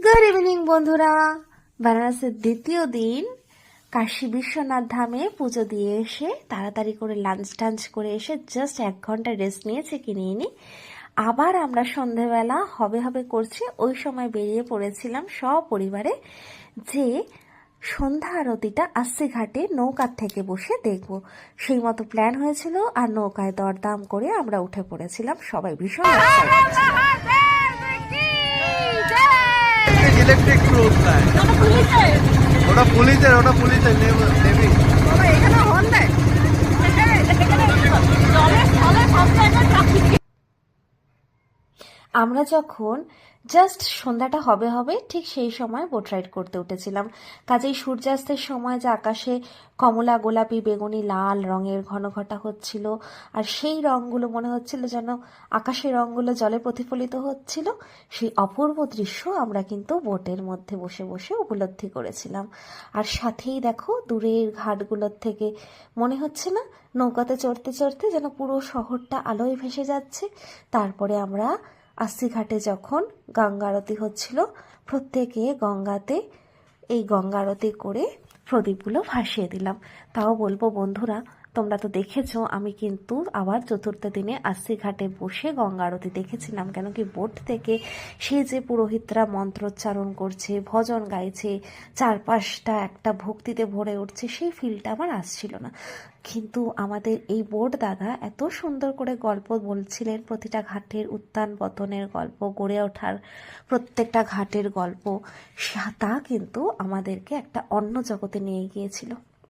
Good evening বন্ধুরা। বেনারসের দ্বিতীয় দিন কাশী বিশ্বনাথ ধামে পুজো দিয়ে এসে তাড়াতাড়ি করে লাঞ্চ টাঞ্চ করে এসে জাস্ট 1 ঘন্টা রেস্ট নিয়েছে কি নিইনি। আবার আমরা সন্ধেবেলা হবে হবে করছি, ওই সময় বেরিয়ে পড়েছিলাম সপরিবারে যে সন্ধ্যা আরতিটা আস্সি ঘাটে নৌকার থেকে বসে দেখব। সেই মতো প্ল্যান হয়েছিল আর নৌকায় দরদাম করে আমরা উঠে পড়েছিলাম, সবাই ভীষণ এক্সাইটেড ছিল। ইলেকট্রিক ক্রুজ নাই, ওটা পুলিশের নেভি। এখানে হর্ন দেয়। আমরা যখন জাস্ট সন্ধ্যাটা হবে হবে ঠিক সেই সময় বোট রাইড করতে উঠেছিলাম। কাজেই সূর্যাস্তের সময় যে আকাশে কমলা, গোলাপি, বেগুনি, লাল রঙের ঘনঘটা হচ্ছিল, আর সেই রঙগুলো মনে হচ্ছিল যেন আকাশের রঙগুলো জলে প্রতিফলিত হচ্ছিল, সেই অপূর্ব দৃশ্য আমরা কিন্তু বোটের মধ্যে বসে বসে উপলব্ধি করেছিলাম। আর সাথেই দেখো দূরের ঘাটগুলোর থেকে মনে হচ্ছে না নৌকাতে চড়তে চড়তে যেন পুরো শহরটা আলোয় ভেসে যাচ্ছে। তারপরে আমরা আস্সি ঘাটে যখন গঙ্গা আরতি হচ্ছিল, প্রত্যেকে গঙ্গাতে এই গঙ্গা আরতি করে প্রদীপগুলো ভাসিয়ে দিলাম। তাও বলবো বন্ধুরা, তোমরা তো দেখেছো আমি কিন্তু আবার চতুর্থ দিনে আস্সি ঘাটে বসে গঙ্গা আরতি দেখেছিলাম। কেন কি বোট থেকে সে যে পুরোহিতরা মন্ত্রোচ্চারণ করছে, ভজন গাইছে, চারপাশটা একটা ভক্তিতে ভরে উঠছে, সেই ফিলটা আমার আসছিল না। কিন্তু আমাদের এই বোট দাদা এত সুন্দর করে গল্প বলছিলেন, প্রতিটা ঘাটের উত্থান পতনের গল্প, গড়ে ওঠার প্রত্যেকটা ঘাটের গল্প, তা কিন্তু আমাদেরকে একটা অন্য জগতে নিয়ে গিয়েছিল।